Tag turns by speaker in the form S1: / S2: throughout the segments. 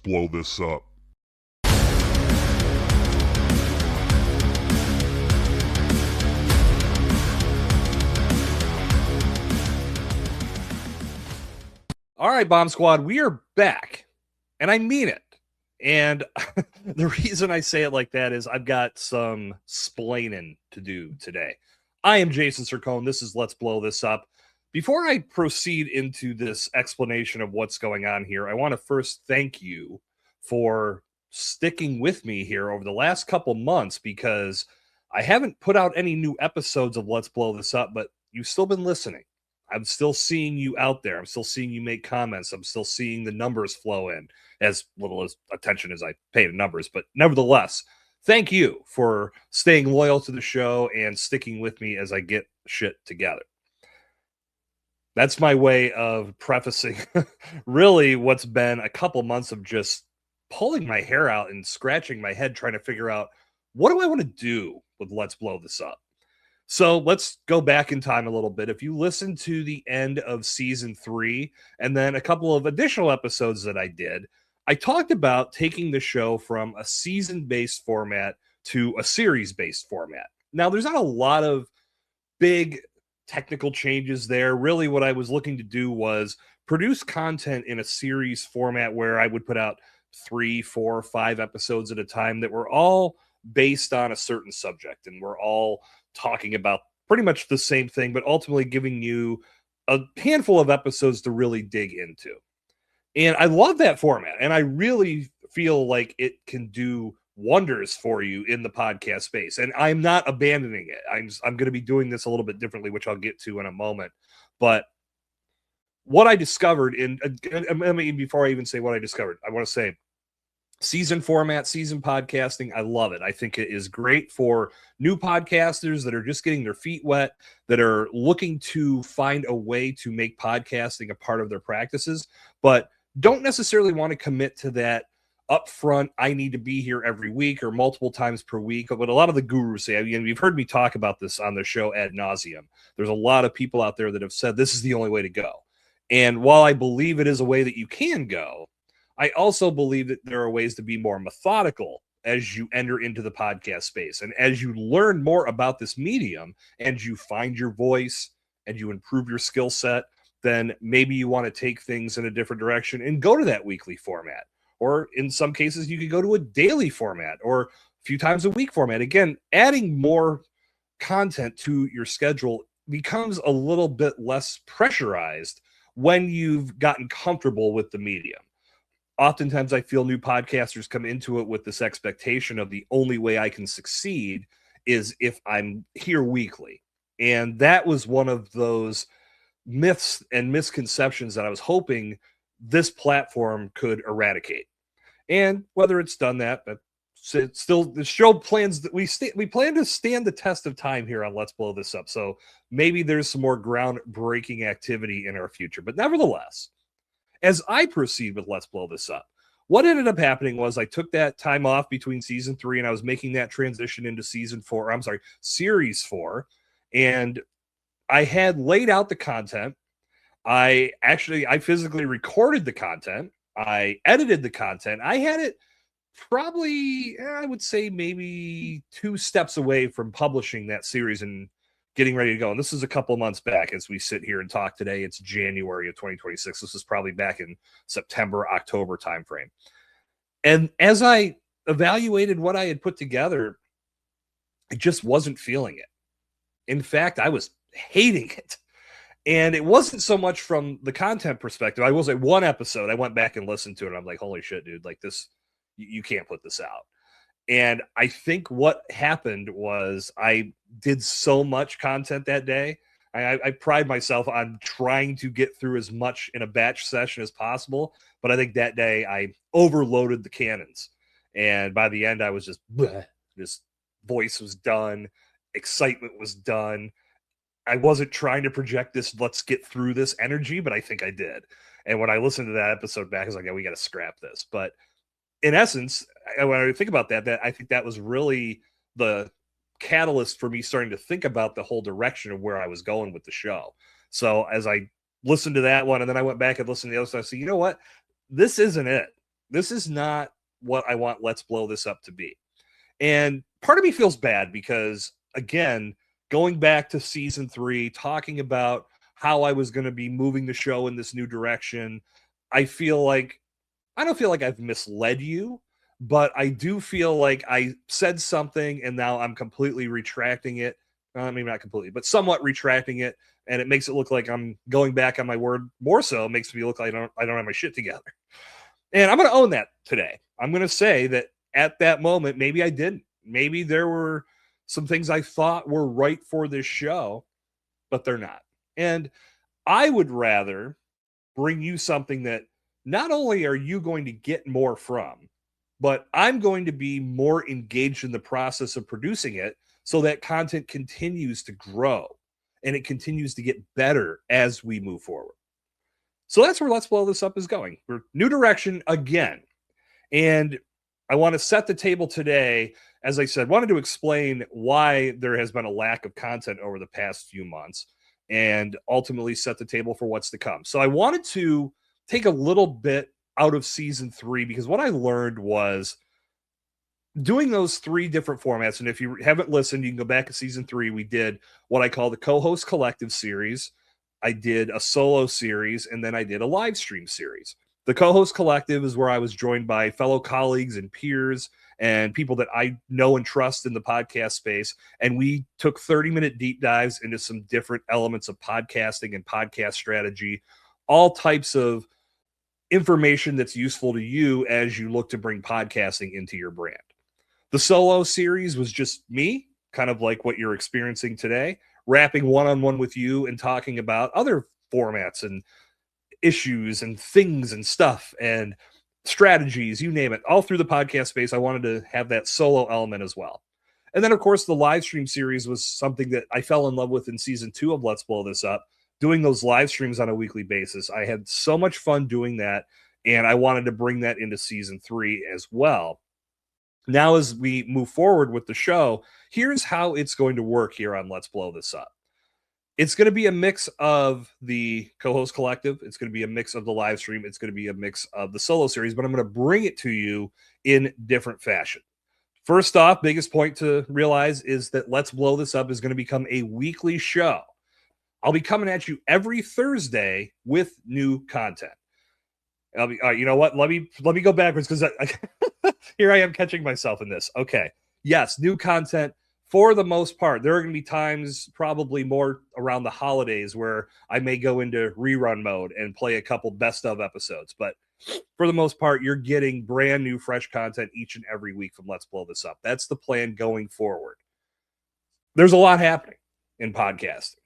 S1: blow this up.
S2: All right, Bomb Squad, we are back, and I mean it. And the reason I say it like that is I've got some splaining to do today. I am Jason Sircone. This is Let's Blow This Up. Before I proceed into this explanation of what's going on here, I want to first thank you for sticking with me here over the last couple months, because I haven't put out any new episodes of Let's Blow This Up, but you've still been listening. I'm still seeing you out there. I'm still seeing you make comments. I'm still seeing the numbers flow in. As little as attention as I pay to numbers, but nevertheless, thank you for staying loyal to the show and sticking with me as I get shit together. That's my way of prefacing really what's been a couple months of just pulling my hair out and scratching my head trying to figure out, what do I want to do with Let's Blow This Up? So let's go back in time a little bit. If you listen to the end of season 3 and then a couple of additional episodes that I did, I talked about taking the show from a season-based format to a series-based format. Now, there's not a lot of big technical changes there. Really, what I was looking to do was produce content in a series format where I would put out 3, 4, 5 episodes at a time that were all based on a certain subject, and we're all talking about pretty much the same thing, but ultimately giving you a handful of episodes to really dig into. And I love that format. And I really feel like it can do wonders for you in the podcast space. And I'm not abandoning it. I'm going to be doing this a little bit differently, which I'll get to in a moment. But what I discovered before I even say what I discovered, I want to say season format, season podcasting, I love it. I think it is great for new podcasters that are just getting their feet wet, that are looking to find a way to make podcasting a part of their practices, but don't necessarily want to commit to that upfront, I need to be here every week or multiple times per week. What a lot of the gurus say, you've heard me talk about this on the show ad nauseum. There's a lot of people out there that have said this is the only way to go. And while I believe it is a way that you can go, I also believe that there are ways to be more methodical as you enter into the podcast space. And as you learn more about this medium and you find your voice and you improve your skill set, then maybe you want to take things in a different direction and go to that weekly format. Or in some cases, you could go to a daily format or a few times a week format. Again, adding more content to your schedule becomes a little bit less pressurized when you've gotten comfortable with the medium. Oftentimes, I feel new podcasters come into it with this expectation of the only way I can succeed is if I'm here weekly. And that was one of those myths and misconceptions that I was hoping this platform could eradicate. And whether it's done that, but still the show plans that we plan to stand the test of time here on Let's Blow This Up. So maybe there's some more groundbreaking activity in our future. But nevertheless, as I proceed with Let's Blow This Up, what ended up happening was I took that time off between season 3 and I was making that transition into series 4. And I had laid out the content. I physically recorded the content. I edited the content. I had it probably, I would say maybe 2 steps away from publishing that series and getting ready to go. And this is a couple months back as we sit here and talk today. It's January of 2026. This is probably back in September, October timeframe. And as I evaluated what I had put together, I just wasn't feeling it. In fact, I was hating it. And it wasn't so much from the content perspective. I will say one episode, I went back and listened to it. And I'm like, holy shit, dude, like this, you can't put this out. And I think what happened was I did so much content that day. I pride myself on trying to get through as much in a batch session as possible. But I think that day I overloaded the cannons. And by the end, I was just, bleh, this voice was done. Excitement was done. I wasn't trying to project this, let's get through this energy, but I think I did. And when I listened to that episode back, I was like, yeah, we got to scrap this. But in essence, when I think about that I think that was really the catalyst for me starting to think about the whole direction of where I was going with the show. So as I listened to that one, and then I went back and listened to the other stuff, I said, you know what? This isn't it. This is not what I want Let's Blow This Up to be. And part of me feels bad because, again, going back to season 3, talking about how I was going to be moving the show in this new direction, I don't feel like I've misled you, but I do feel like I said something and now I'm completely retracting it. Maybe not completely, but somewhat retracting it, and it makes it look like I'm going back on my word. More so, it makes me look like I don't have my shit together. And I'm going to own that today. I'm going to say that at that moment, maybe I didn't. Maybe there were some things I thought were right for this show, but they're not. And I would rather bring you something that not only are you going to get more from, but I'm going to be more engaged in the process of producing it so that content continues to grow and it continues to get better as we move forward. So that's where Let's Blow This Up is going. We're new direction again. And I want to set the table today. As I said, wanted to explain why there has been a lack of content over the past few months and ultimately set the table for what's to come. So I wanted to take a little bit out of season 3 because what I learned was doing those 3 different formats. And if you haven't listened, you can go back to season 3. We did what I call the co-host collective series. I did a solo series, and then I did a live stream series. The co-host collective is where I was joined by fellow colleagues and peers and people that I know and trust in the podcast space. And we took 30-minute deep dives into some different elements of podcasting and podcast strategy, all types of information that's useful to you as you look to bring podcasting into your brand. The solo series was just me, kind of like what you're experiencing today, rapping one-on-one with you and talking about other formats and issues and things and stuff and strategies, you name it, all through the podcast space. I wanted to have that solo element as well. And then, of course, the live stream series was something that I fell in love with in season 2 of Let's Blow This Up, doing those live streams on a weekly basis. I had so much fun doing that, and I wanted to bring that into season 3 as well. Now, as we move forward with the show, here's how it's going to work here on Let's Blow This Up. It's going to be a mix of the co-host collective. It's going to be a mix of the live stream. It's going to be a mix of the solo series, but I'm going to bring it to you in different fashion. First off, biggest point to realize is that Let's Blow This Up is going to become a weekly show. I'll be coming at you every Thursday with new content. I'll be, you know what? Let me go backwards because here I am catching myself in this. Okay. Yes, new content for the most part. There are going to be times, probably more around the holidays, where I may go into rerun mode and play a couple best of episodes. But for the most part, you're getting brand new, fresh content each and every week from Let's Blow This Up. That's the plan going forward. There's a lot happening in podcasting.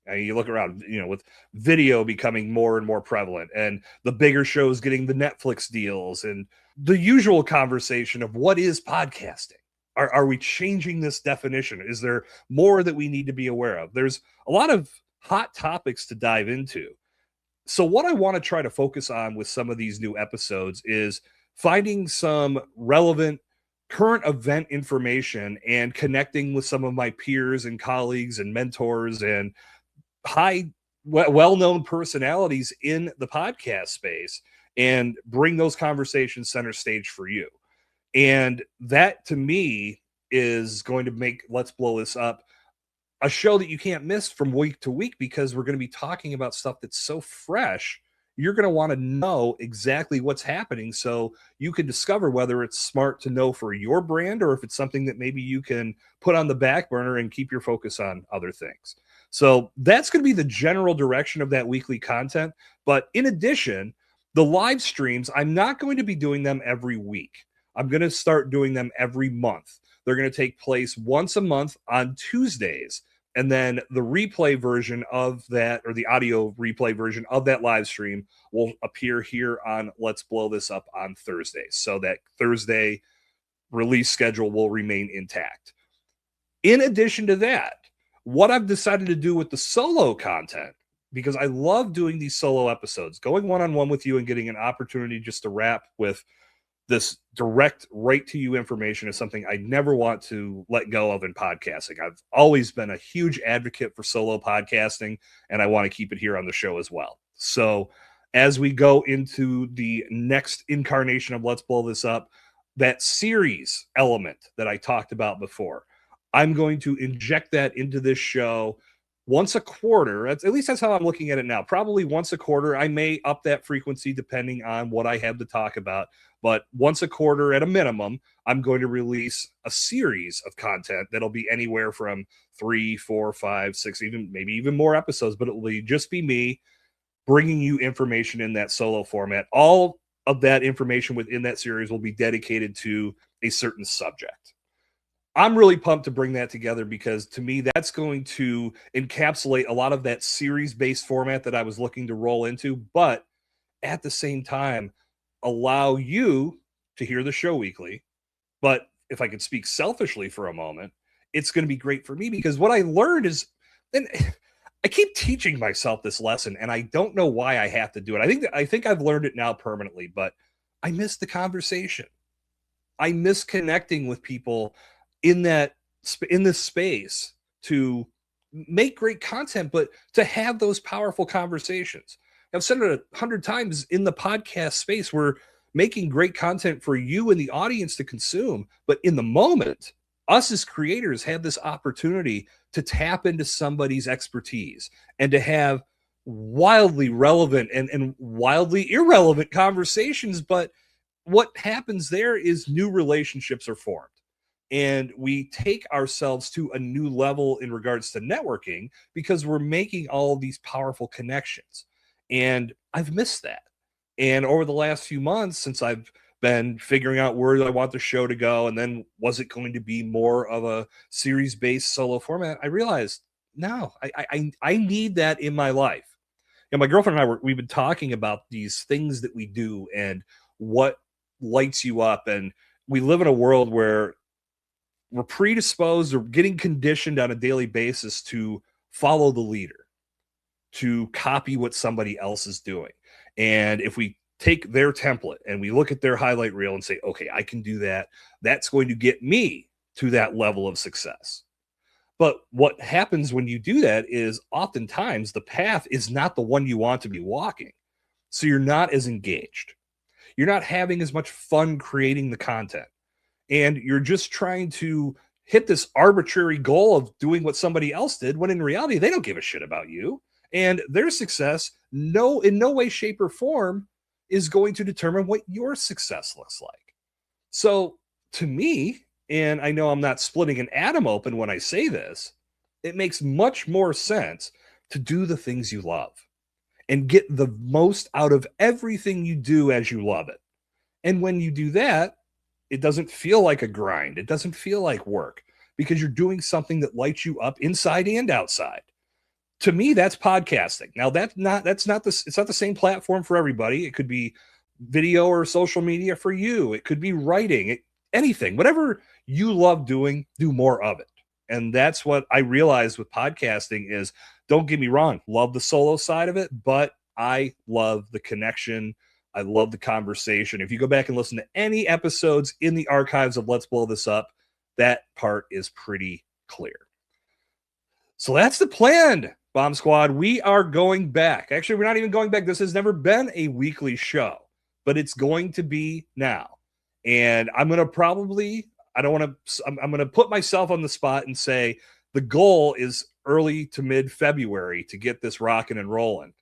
S2: I mean, you look around, with video becoming more and more prevalent and the bigger shows getting the Netflix deals and the usual conversation of what is podcasting? Are we changing this definition? Is there more that we need to be aware of? There's a lot of hot topics to dive into. So what I want to try to focus on with some of these new episodes is finding some relevant current event information and connecting with some of my peers and colleagues and mentors and well-known personalities in the podcast space and bring those conversations center stage for you. And that, to me, is going to make Let's Blow This Up a show that you can't miss from week to week, because we're going to be talking about stuff that's so fresh. You're going to want to know exactly what's happening so you can discover whether it's smart to know for your brand or if it's something that maybe you can put on the back burner and keep your focus on other things. So that's going to be the general direction of that weekly content. But in addition, the live streams, I'm not going to be doing them every week. I'm going to start doing them every month. They're going to take place once a month on Tuesdays. And then the replay version of that, or the audio replay version of that live stream, will appear here on Let's Blow This Up on Thursdays. So that Thursday release schedule will remain intact. In addition to that, what I've decided to do with the solo content, because I love doing these solo episodes, going one-on-one with you and getting an opportunity just to rap with this direct right to you information, is something I never want to let go of in podcasting. I've always been a huge advocate for solo podcasting, and I want to keep it here on the show as well. So as we go into the next incarnation of Let's Blow This Up, that series element that I talked about before, I'm going to inject that into this show once a quarter. At least that's how I'm looking at it now. Probably once a quarter. I may up that frequency depending on what I have to talk about. But once a quarter at a minimum, I'm going to release a series of content that'll be anywhere from 3, 4, 5, 6, even maybe even more episodes. But it will just be me bringing you information in that solo format. All of that information within that series will be dedicated to a certain subject. I'm really pumped to bring that together because to me, that's going to encapsulate a lot of that series-based format that I was looking to roll into, but at the same time, allow you to hear the show weekly. But if I could speak selfishly for a moment, it's going to be great for me because what I learned is, and I keep teaching myself this lesson, and I don't know why I have to do it. I think I've learned it now permanently, but I miss the conversation. I miss connecting with people in this space to make great content, but to have those powerful conversations. I've said it 100 times in the podcast space. We're making great content for you and the audience to consume, but in the moment, us as creators have this opportunity to tap into somebody's expertise and to have wildly relevant and wildly irrelevant conversations. But what happens there is new relationships are formed. And we take ourselves to a new level in regards to networking because we're making all these powerful connections. And I've missed that. And over the last few months, since I've been figuring out where I want the show to go, and then was it going to be more of a series-based solo format, I realized, no, I need that in my life. And my girlfriend and we've been talking about these things that we do and what lights you up. And we live in a world where we're predisposed or getting conditioned on a daily basis to follow the leader, to copy what somebody else is doing. And if we take their template and we look at their highlight reel and say, okay, I can do that, that's going to get me to that level of success. But what happens when you do that is oftentimes the path is not the one you want to be walking. So you're not as engaged. You're not having as much fun creating the content. And you're just trying to hit this arbitrary goal of doing what somebody else did, when in reality, they don't give a shit about you. And their success, in no way, shape, or form is going to determine what your success looks like. So to me, and I know I'm not splitting an atom open when I say this, it makes much more sense to do the things you love and get the most out of everything you do as you love it. And when you do that, it doesn't feel like a grind. It doesn't feel like work because you're doing something that lights you up inside and outside. To me, that's podcasting. Now, it's not the same platform for everybody. It could be video or social media for you. It could be writing, anything, whatever you love doing, do more of it. And that's what I realized with podcasting is, don't get me wrong, love the solo side of it, but I love the connection. I love the conversation. If you go back and listen to any episodes in the archives of Let's Blow This Up, that part is pretty clear. So that's the plan, Bomb Squad. We are going back. Actually, we're not even going back. This has never been a weekly show, but it's going to be now. And I'm going to put myself on the spot and say the goal is early to mid-February to get this rocking and rolling.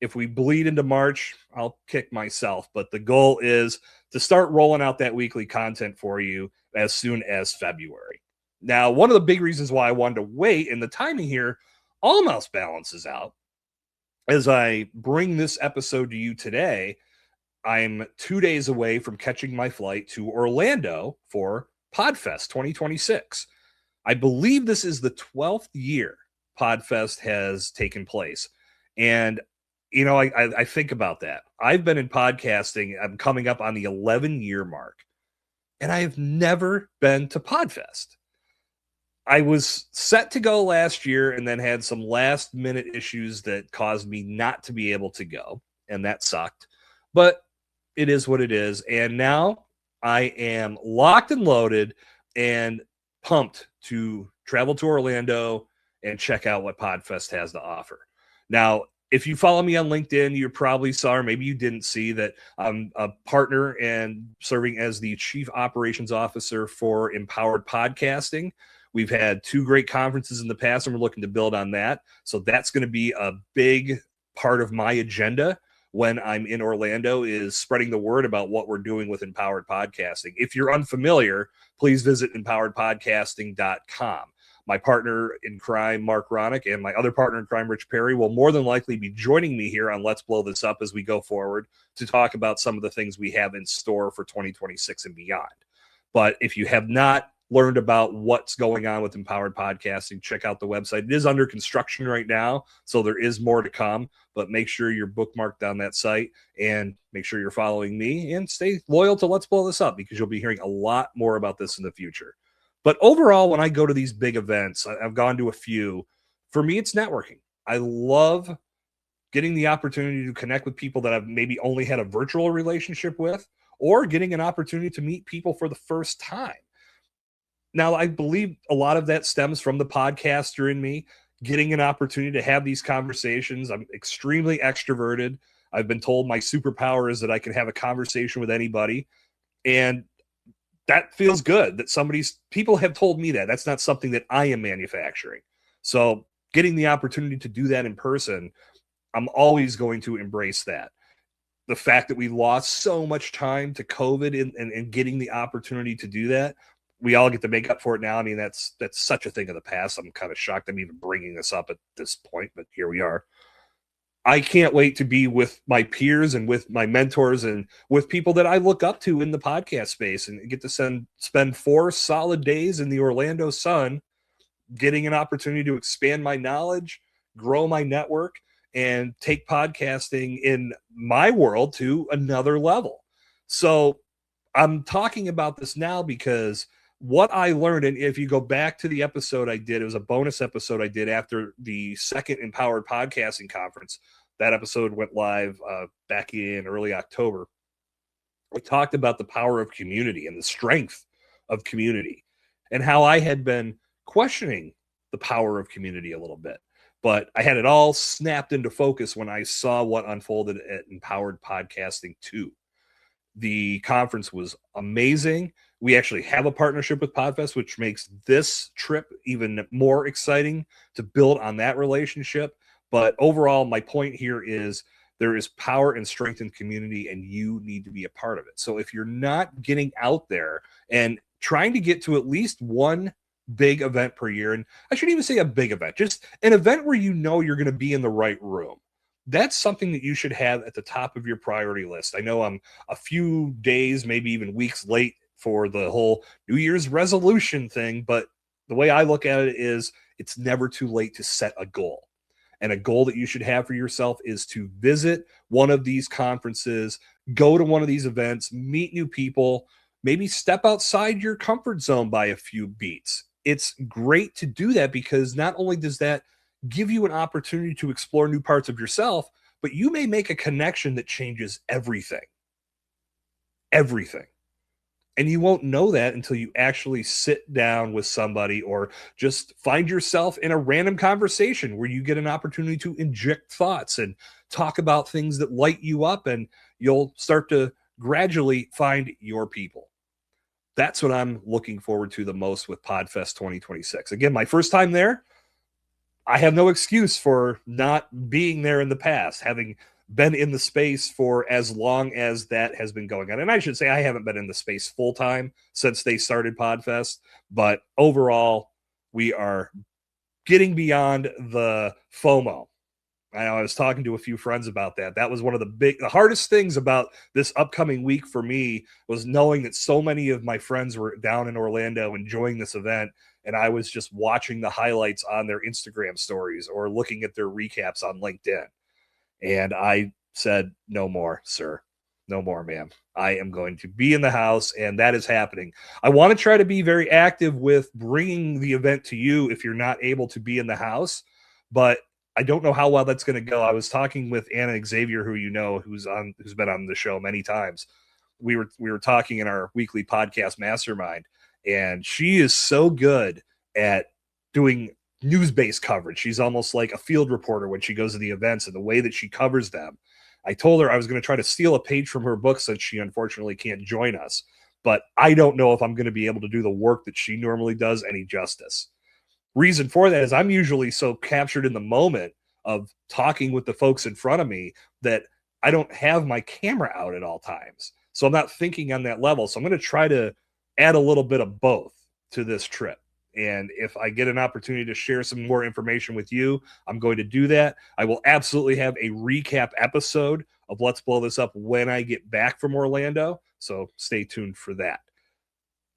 S2: If we bleed into March, I'll kick myself. But the goal is to start rolling out that weekly content for you as soon as February. Now, one of the big reasons why I wanted to wait, and the timing here almost balances out, as I bring this episode to you today, I'm 2 days away from catching my flight to Orlando for Podfest 2026. I believe this is the 12th year Podfest has taken place. And I think about that. I've been in podcasting. I'm coming up on the 11-year mark, and I have never been to Podfest. I was set to go last year and then had some last-minute issues that caused me not to be able to go, and that sucked. But it is what it is. And now I am locked and loaded and pumped to travel to Orlando and check out what Podfest has to offer. Now, if you follow me on LinkedIn, you probably saw, or maybe you didn't see, that I'm a partner and serving as the Chief Operations Officer for Empowered Podcasting. We've had 2 great conferences in the past, and we're looking to build on that. So that's going to be a big part of my agenda when I'm in Orlando, is spreading the word about what we're doing with Empowered Podcasting. If you're unfamiliar, please visit empoweredpodcasting.com. My partner in crime, Mark Ronick, and my other partner in crime, Rich Perry, will more than likely be joining me here on Let's Blow This Up as we go forward to talk about some of the things we have in store for 2026 and beyond. But if you have not learned about what's going on with Empowered Podcasting, check out the website. It is under construction right now, so there is more to come, but make sure you're bookmarked on that site and make sure you're following me and stay loyal to Let's Blow This Up, because you'll be hearing a lot more about this in the future. But overall, when I go to these big events, I've gone to a few, for me, it's networking. I love getting the opportunity to connect with people that I've maybe only had a virtual relationship with, or getting an opportunity to meet people for the first time. Now, I believe a lot of that stems from the podcaster in me, getting an opportunity to have these conversations. I'm extremely extroverted. I've been told my superpower is that I can have a conversation with anybody. And that feels good that people have told me that. That's not something that I am manufacturing. So getting the opportunity to do that in person, I'm always going to embrace that. The fact that we lost so much time to COVID and getting the opportunity to do that, we all get to make up for it now. I mean, that's such a thing of the past. I'm kind of shocked I'm even bringing this up at this point, but here we are. I can't wait to be with my peers and with my mentors and with people that I look up to in the podcast space, and get to spend 4 solid days in the Orlando sun, getting an opportunity to expand my knowledge, grow my network, and take podcasting in my world to another level. So I'm talking about this now because what I learned, and if you go back to the episode I did, it was a bonus episode I did after the second Empowered Podcasting Conference. That episode went live back in early October. We talked about the power of community and the strength of community, and how I had been questioning the power of community a little bit. But I had it all snapped into focus when I saw what unfolded at Empowered Podcasting 2. The conference was amazing. We actually have a partnership with Podfest, which makes this trip even more exciting to build on that relationship. But overall, my point here is there is power and strength in community, and you need to be a part of it. So if you're not getting out there and trying to get to at least one big event per year, and I shouldn't even say a big event, just an event where you know you're going to be in the right room, that's something that you should have at the top of your priority list. I know I'm a few days, maybe even weeks late for the whole New Year's resolution thing, but the way I look at it is it's never too late to set a goal. And a goal that you should have for yourself is to visit one of these conferences, go to one of these events, meet new people, maybe step outside your comfort zone by a few beats. It's great to do that, because not only does that give you an opportunity to explore new parts of yourself, but you may make a connection that changes everything. Everything. And you won't know that until you actually sit down with somebody, or just find yourself in a random conversation where you get an opportunity to inject thoughts and talk about things that light you up, and you'll start to gradually find your people. That's what I'm looking forward to the most with Podfest 2026. Again, my first time there. I have no excuse for not being there in the past, having been in the space for as long as that has been going on. And I should say I haven't been in the space full time since they started Podfest, but overall, we are getting beyond the FOMO. I was talking to a few friends about that. That was one of the hardest things about this upcoming week for me, was knowing that so many of my friends were down in Orlando enjoying this event, and I was just watching the highlights on their Instagram stories or looking at their recaps on LinkedIn. And I said, no more, sir. No more, ma'am. I am going to be in the house, and that is happening. I want to try to be very active with bringing the event to you if you're not able to be in the house, but I don't know how well that's going to go. I was talking with Anna Xavier, who you know, who's been on the show many times. We were talking in our weekly podcast mastermind, and she is so good at doing news-based coverage. She's almost like a field reporter when she goes to the events, and the way that she covers them. I told her I was going to try to steal a page from her book since she unfortunately can't join us, but I don't know if I'm going to be able to do the work that she normally does any justice. Reason for that is I'm usually so captured in the moment of talking with the folks in front of me that I don't have my camera out at all times. So I'm not thinking on that level. So I'm going to try to add a little bit of both to this trip. And if I get an opportunity to share some more information with you, I'm going to do that. I will absolutely have a recap episode of Let's Blow This Up when I get back from Orlando. So stay tuned for that.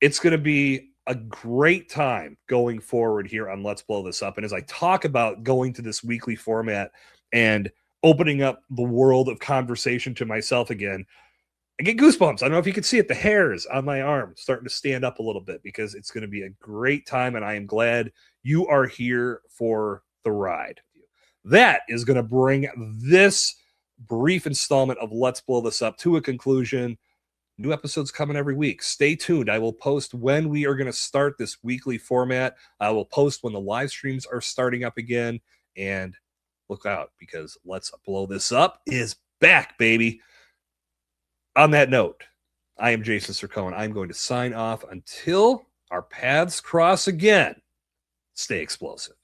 S2: It's going to be a great time going forward here on Let's Blow This Up. And as I talk about going to this weekly format and opening up the world of conversation to myself again, I get goosebumps. I don't know if you can see it. The hairs on my arm starting to stand up a little bit because it's going to be a great time. And I am glad you are here for the ride. That is going to bring this brief installment of Let's Blow This Up to a conclusion. New episodes coming every week. Stay tuned. I will post when we are going to start this weekly format. I will post when the live streams are starting up again. And look out, because Let's Blow This Up is back, baby. On that note, I am Jason Sircone. I'm going to sign off until our paths cross again. Stay explosive.